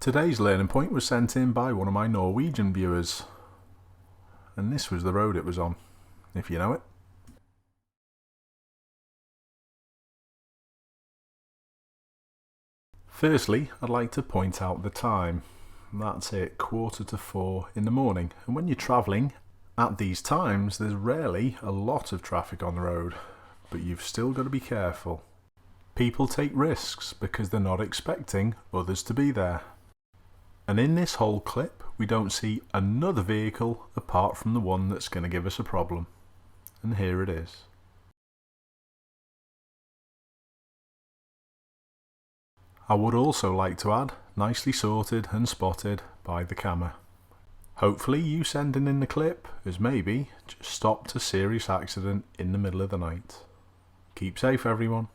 Today's learning point was sent in by one of my Norwegian viewers, and this was the road it was on, if you know it. Firstly, I'd like to point out the time. That's it, 4:45 in the morning, and when you're travelling at these times there's rarely a lot of traffic on the road, but you've still got to be careful. People take risks because they're not expecting others to be there. And in this whole clip we don't see another vehicle apart from the one that's going to give us a problem. And here it is. I would also like to add, nicely sorted and spotted by the camera. Hopefully you sending in the clip has maybe just stopped a serious accident in the middle of the night. Keep safe everyone.